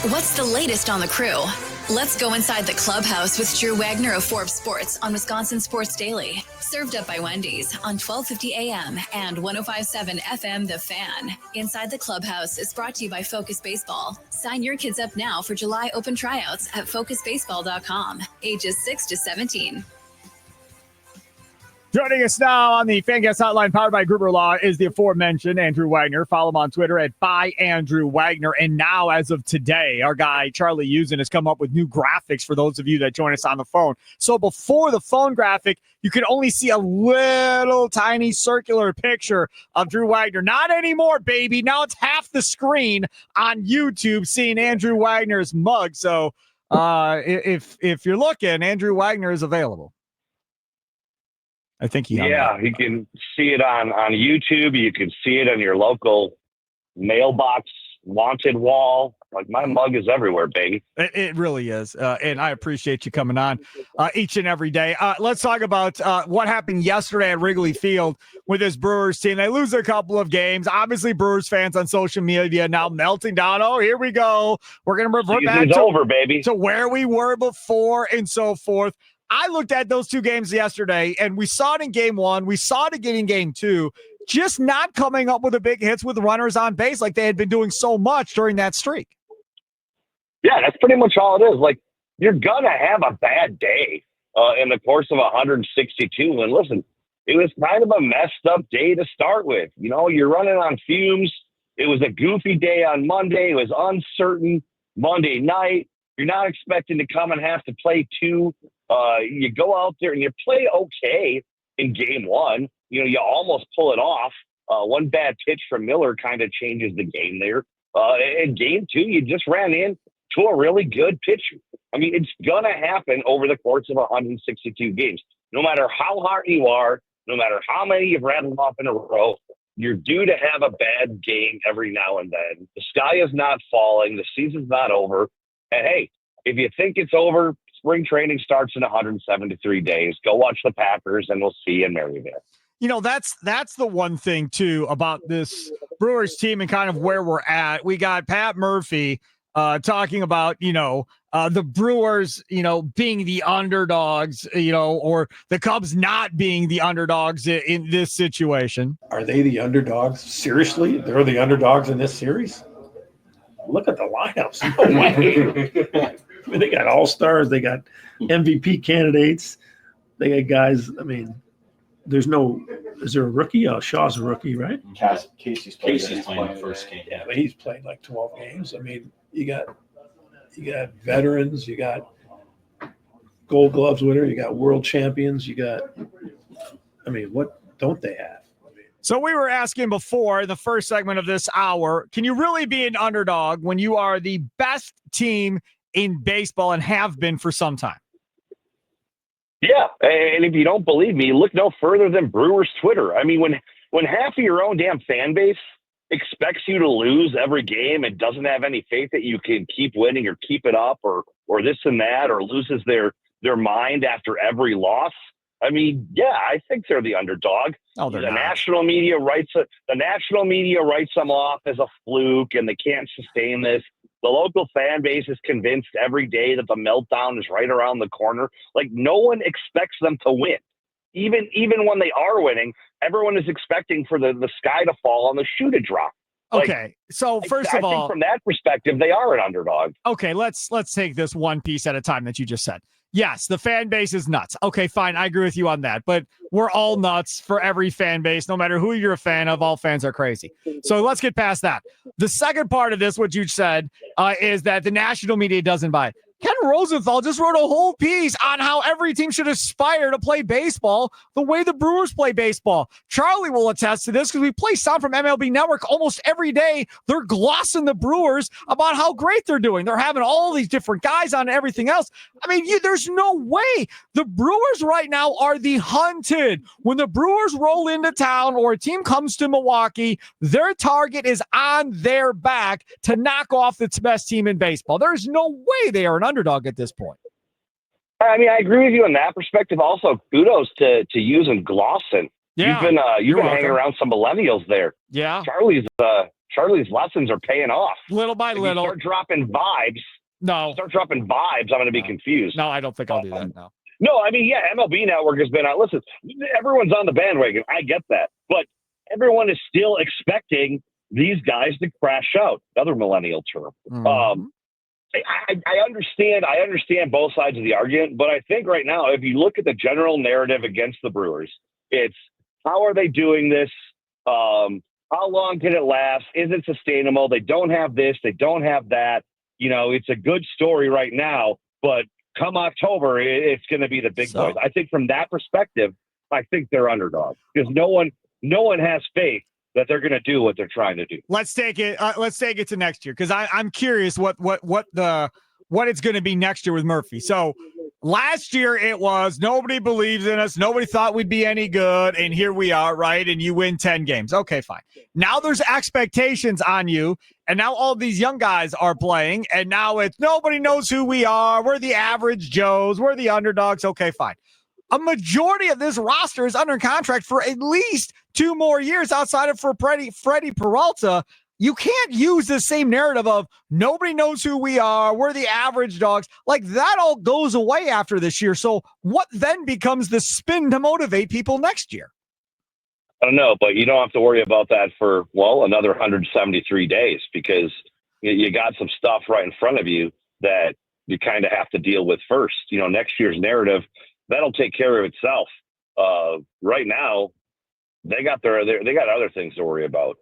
What's the latest on the crew? Let's go inside the clubhouse with Drew Wagner of Forbes Sports on Wisconsin Sports Daily. Served up by Wendy's on 1250 AM and 1057 FM The Fan. Inside the Clubhouse is brought to you by Focus Baseball. Sign your kids up now for July open tryouts at focusbaseball.com. Ages 6 to 17. Joining us now on the Fan Guest Hotline powered by Gruber Law is the aforementioned Andrew Wagner. Follow him on Twitter at @ByAndrewWagner. And now, as of today, our guy Charlie Usen has come up with new graphics for those of you that join us on the phone. So before the phone graphic, you could only see a little tiny circular picture of Drew Wagner. Not anymore, baby. Now it's half the screen on YouTube seeing Andrew Wagner's mug. So if you're looking, Andrew Wagner is available. I think he. Yeah, you can see it on YouTube. You can see it on your local mailbox wanted wall. Like, my mug is everywhere, baby. It really is. And I appreciate you coming on each and every day. Let's talk about what happened yesterday at Wrigley Field with this Brewers team. They lose a couple of games. Obviously, Brewers fans on social media now melting down. Oh, here we go. We're going to revert back to where we were before and so forth. I looked at those two games yesterday, and we saw it in game one. We saw it again in game two, just not coming up with the big hits with runners on base like they had been doing so much during that streak. Yeah, that's pretty much all it is. Like, you're going to have a bad day in the course of 162. And listen, it was kind of a messed up day to start with. You know, you're running on fumes. It was a goofy day on Monday. It was uncertain Monday night. You're not expecting to come and have to play two. You go out there and you play okay in game one. You know, you almost pull it off. One bad pitch from Miller kind of changes the game there. In game two, you just ran in to a really good pitcher. I mean, it's going to happen over the course of 162 games. No matter how hard you are, no matter how many you've rattled off in a row, you're due to have a bad game every now and then. The sky is not falling. The season's not over. And hey, if you think it's over, spring training starts in 173 days. Go watch the Packers, and we'll see you in Maryville. You know, that's the one thing, too, about this Brewers team and kind of where we're at. We got Pat Murphy talking about, the Brewers, being the underdogs, or the Cubs not being the underdogs in this situation. Are they the underdogs? Seriously? They're the underdogs in this series? Look at the lineups. No way. I mean, they got all-stars. They got MVP candidates. They got guys. I mean, is there a rookie? Shaw's a rookie, right? Casey's playing the first game. Yeah, but he's played like 12 games. I mean, you got veterans. You got Gold Gloves winner. You got world champions. What don't they have? So we were asking before in the first segment of this hour, can you really be an underdog when you are the best team in baseball and have been for some time? Yeah, and if you don't believe me, look no further than Brewers Twitter. I mean, when half of your own damn fan base expects you to lose every game and doesn't have any faith that you can keep winning or keep it up or this and that, or loses their mind after every loss, I mean, yeah, I think they're the underdog. Oh, they're the not. national media writes them off as a fluke, and they can't sustain this. The local fan base is convinced every day that the meltdown is right around the corner. Like, no one expects them to win. Even when they are winning, everyone is expecting for the sky to fall and the shoe to drop. Okay, so first of all, I think from that perspective, they are an underdog. Okay, let's take this one piece at a time that you just said. Yes, the fan base is nuts. Okay, fine. I agree with you on that. But we're all nuts for every fan base. No matter who you're a fan of, all fans are crazy. So let's get past that. The second part of this, what you said, is that the national media doesn't buy it. Ken Rosenthal just wrote a whole piece on how every team should aspire to play baseball the way the Brewers play baseball. Charlie will attest to this because we play sound from MLB Network almost every day. They're glossing the Brewers about how great they're doing. They're having all these different guys on and everything else. I mean, there's no way. The Brewers right now are the hunted. When the Brewers roll into town or a team comes to Milwaukee, their target is on their back to knock off the best team in baseball. There's no way they are an underdog at this point. I mean, I agree with you on that perspective. Also, kudos to Hughes and Glosson. Yeah, you've been hanging around some millennials there. Yeah, Charlie's lessons are paying off. Little by if little. You start dropping vibes. No. Start dropping vibes. I'm going to be confused. No, I don't think I'll do that. No. No, I mean, yeah, MLB Network has been out. Listen, everyone's on the bandwagon. I get that. But everyone is still expecting these guys to crash out. Another millennial term. Mm-hmm. I understand both sides of the argument, but I think right now, if you look at the general narrative against the Brewers, it's how are they doing this? How long can it last? Is it sustainable? They don't have this. They don't have that. It's a good story right now, but come October, it's going to be the big boys. I think from that perspective, I think they're underdogs because no one has faith that they're going to do what they're trying to do. Let's take it to next year because I'm curious what it's going to be next year with Murphy. So last year it was nobody believes in us, nobody thought we'd be any good, and here we are, right? And you win 10 games. Okay, fine. Now there's expectations on you, and now all these young guys are playing, and now it's nobody knows who we are. We're the average Joes. We're the underdogs. Okay, fine. A majority of this roster is under contract for at least 2 more years outside of for Freddie Peralta. You can't use the same narrative of nobody knows who we are. We're the average dogs. Like that all goes away after this year. So what then becomes the spin to motivate people next year? I don't know, but you don't have to worry about that for, another 173 days because you got some stuff right in front of you that you kind of have to deal with first. Next year's narrative, that'll take care of itself. Right now, they got other things to worry about.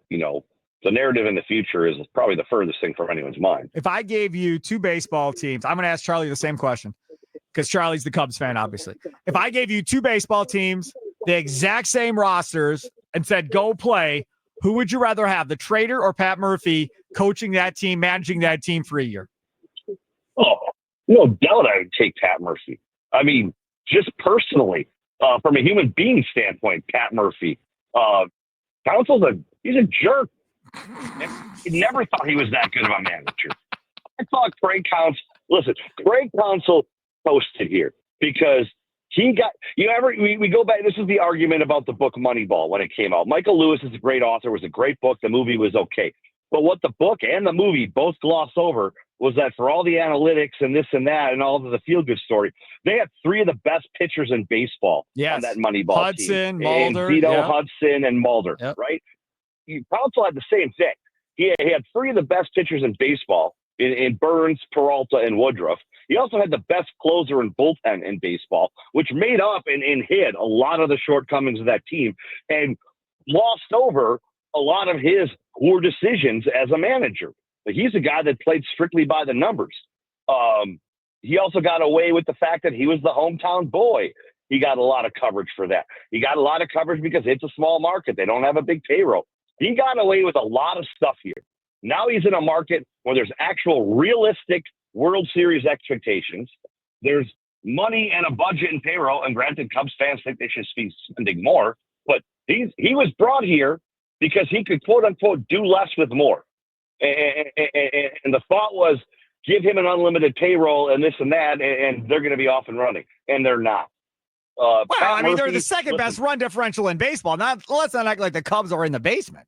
The narrative in the future is probably the furthest thing from anyone's mind. If I gave you 2 baseball teams, I'm going to ask Charlie the same question because Charlie's the Cubs fan, obviously. If I gave you 2 baseball teams, the exact same rosters, and said, go play, who would you rather have, the Trader or Pat Murphy coaching that team, managing that team for a year? Oh, no doubt I would take Pat Murphy. I mean, just personally, from a human being standpoint, Pat Murphy. Council's he's a jerk. I never thought he was that good of a manager. I thought Craig Counsell posted here because he got, we go back. This is the argument about the book Moneyball when it came out. Michael Lewis is a great author, was a great book. The movie was okay. But what the book and the movie both gloss over was that for all the analytics and this and that and all of the feel-good story, they had 3 of the best pitchers in baseball on that Moneyball Hudson, team. Mulder. Vito, Hudson, and Mulder, yep. Right? Counsell had the same thing. He had 3 of the best pitchers in baseball in Burns, Peralta, and Woodruff. He also had the best closer and bullpen in baseball, which made up and hid a lot of the shortcomings of that team and glossed over a lot of his poor decisions as a manager. But he's a guy that played strictly by the numbers. He also got away with the fact that he was the hometown boy. He got a lot of coverage for that. He got a lot of coverage because it's a small market. They don't have a big payroll. He got away with a lot of stuff here. Now he's in a market where there's actual realistic World Series expectations. There's money and a budget and payroll. And granted, Cubs fans think they should be spending more. But he was brought here because he could, quote unquote, do less with more. And the thought was give him an unlimited payroll and this and that, and they're going to be off and running. And they're not. They're the second best run differential in baseball. Let's not act like the Cubs are in the basement.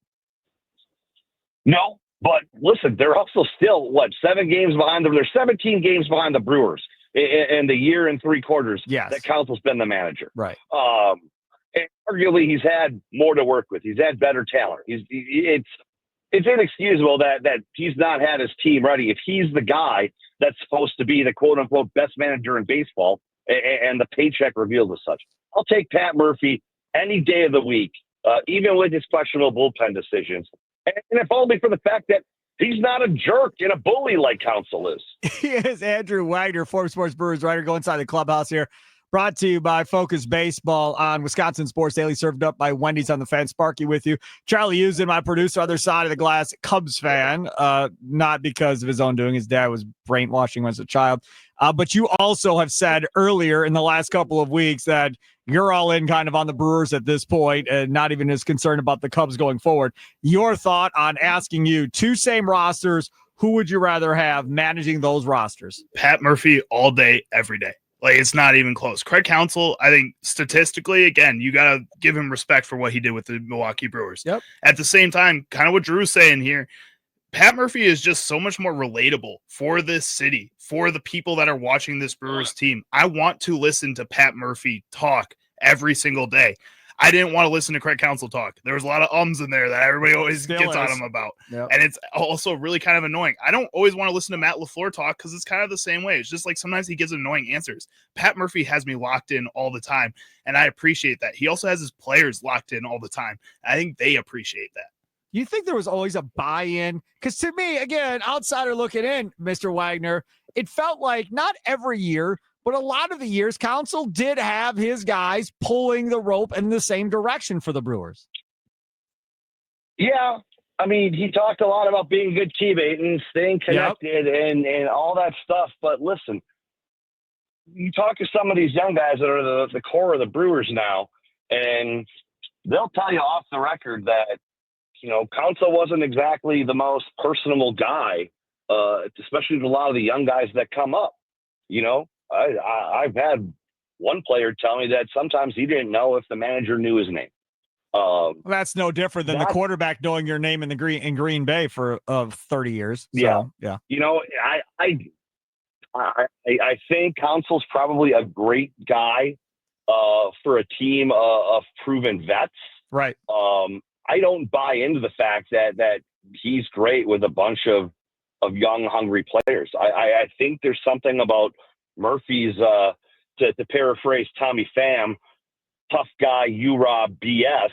No, but listen, they're also still, 7 games behind them? They're 17 games behind the Brewers in the year and 3 quarters that Counsell's been the manager. Right. And arguably, he's had more to work with. He's had better talent. It's inexcusable that he's not had his team ready. If he's the guy that's supposed to be the quote-unquote best manager in baseball, and the paycheck reveals as such, I'll take Pat Murphy any day of the week, even with his questionable bullpen decisions. And if only for the fact that he's not a jerk and a bully like Counsell is. He is Andrew Wagner, Forbes Sports Brewers writer. Go inside the clubhouse here. Brought to you by Focus Baseball on Wisconsin Sports Daily, served up by Wendy's on the Fan. Sparky with you. Charlie Usen, my producer, other side of the glass, Cubs fan, not because of his own doing. His dad was brainwashing when he was a child. But you also have said earlier in the last couple of weeks that you're all in kind of on the Brewers at this point and not even as concerned about the Cubs going forward. Your thought on asking you 2 same rosters, who would you rather have managing those rosters? Pat Murphy all day, every day. Like, it's not even close. Craig Counsell, I think statistically, again, you got to give him respect for what he did with the Milwaukee Brewers. Yep. At the same time, kind of what Drew's saying here, Pat Murphy is just so much more relatable for this city, for the people that are watching this Brewers team. I want to listen to Pat Murphy talk every single day. I didn't want to listen to Craig Counsell talk. There was a lot of ums in there that everybody always gets on him about. Yep. And it's also really kind of annoying. I don't always want to listen to Matt LaFleur talk because it's kind of the same way. It's just like sometimes he gives annoying answers. Pat Murphy has me locked in all the time, and I appreciate that. He also has his players locked in all the time. I think they appreciate that. You think there was always a buy-in? Because to me, again, outsider looking in, Mr. Wagner, it felt like not every year, but a lot of the years, Counsell did have his guys pulling the rope in the same direction for the Brewers. Yeah. I mean, he talked a lot about being a good teammate and staying connected and all that stuff. But listen, you talk to some of these young guys that are the core of the Brewers now, and they'll tell you off the record that, Counsell wasn't exactly the most personable guy, especially with a lot of the young guys that come up. I've had one player tell me that sometimes he didn't know if the manager knew his name. That's no different than the quarterback knowing your name in Green Bay for 30 years. So, yeah. I think Counsell's probably a great guy for a team of proven vets. Right. I don't buy into the fact that he's great with a bunch of young, hungry players. I think there's something about Murphy's, to paraphrase Tommy Pham, tough guy, URA BS,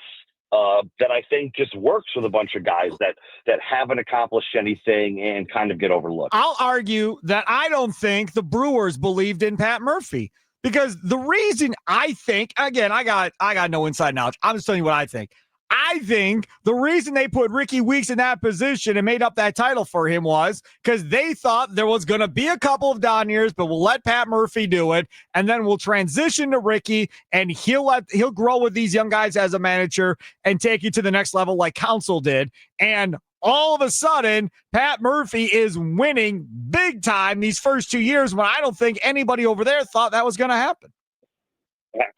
that I think just works with a bunch of guys that haven't accomplished anything and kind of get overlooked. I'll argue that I don't think the Brewers believed in Pat Murphy, because the reason I think, again, I got no inside knowledge. I'm just telling you what I think. I think the reason they put Ricky Weeks in that position and made up that title for him was because they thought there was going to be a couple of down years, but we'll let Pat Murphy do it, and then we'll transition to Ricky, and he'll grow with these young guys as a manager and take you to the next level like Counsell did. And all of a sudden, Pat Murphy is winning big time these first 2 years when I don't think anybody over there thought that was going to happen.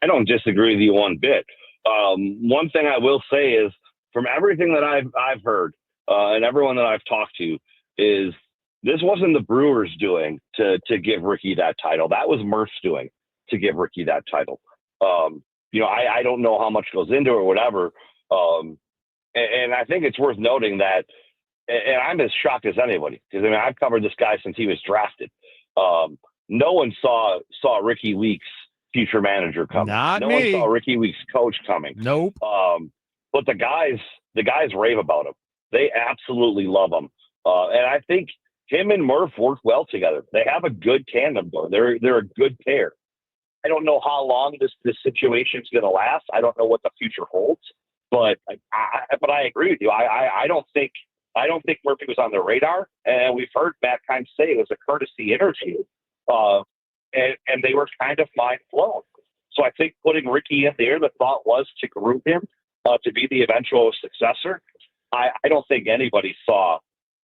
I don't disagree with you one bit. One thing I will say is, from everything that I've heard and everyone that I've talked to, is this wasn't the Brewers doing to give Ricky that title. That was Murph's doing to give Ricky that title. I don't know how much goes into it or whatever. And I think it's worth noting that, and I'm as shocked as anybody, because I've covered this guy since he was drafted. No one saw Ricky Weeks' future manager coming. No one saw Ricky Weeks' coach coming. Nope. But the guys rave about him. They absolutely love him. And I think him and Murph work well together. They have a good tandem going. They're a good pair. I don't know how long this situation is going to last. I don't know what the future holds. But I agree with you. I don't think Murphy was on their radar. And we've heard Matt kind of say it was a courtesy interview. And they were kind of mind blown. So I think putting Ricky in there, the thought was to groom him to be the eventual successor. I don't think anybody saw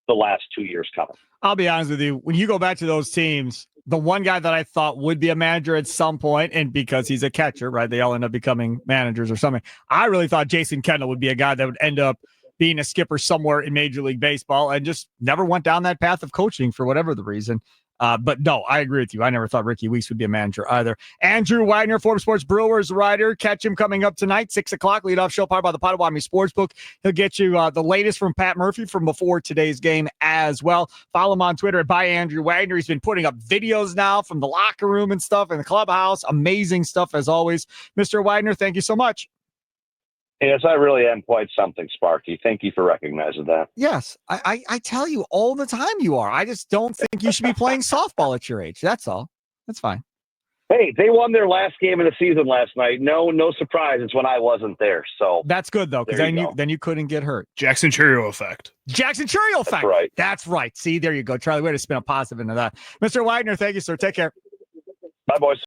the last 2 years coming. I'll be honest with you. When you go back to those teams, the one guy that I thought would be a manager at some point, and because he's a catcher, right, they all end up becoming managers or something. I really thought Jason Kendall would be a guy that would end up being a skipper somewhere in Major League Baseball, and just never went down that path of coaching for whatever the reason. But no, I agree with you. I never thought Ricky Weeks would be a manager either. Andrew Wagner, Forbes Sports Brewers writer. Catch him coming up tonight, 6 o'clock, leadoff show powered by the Potawatomi Sportsbook. He'll get you the latest from Pat Murphy from before today's game as well. Follow him on Twitter at @Andrew_Wagner. He's been putting up videos now from the locker room and stuff in the clubhouse. Amazing stuff as always. Mr. Wagner, thank you so much. Yes, I really am quite something, Sparky. Thank you for recognizing that. Yes, I tell you all the time you are. I just don't think you should be playing softball at your age. That's all. That's fine. Hey, they won their last game of the season last night. No surprise. It's when I wasn't there. So that's good though, because then you couldn't get hurt. Jackson Churio effect. That's right. That's right. See, there you go, Charlie. Way to spin a positive into that. Mr. Wagner, thank you, sir. Take care. Bye, boys.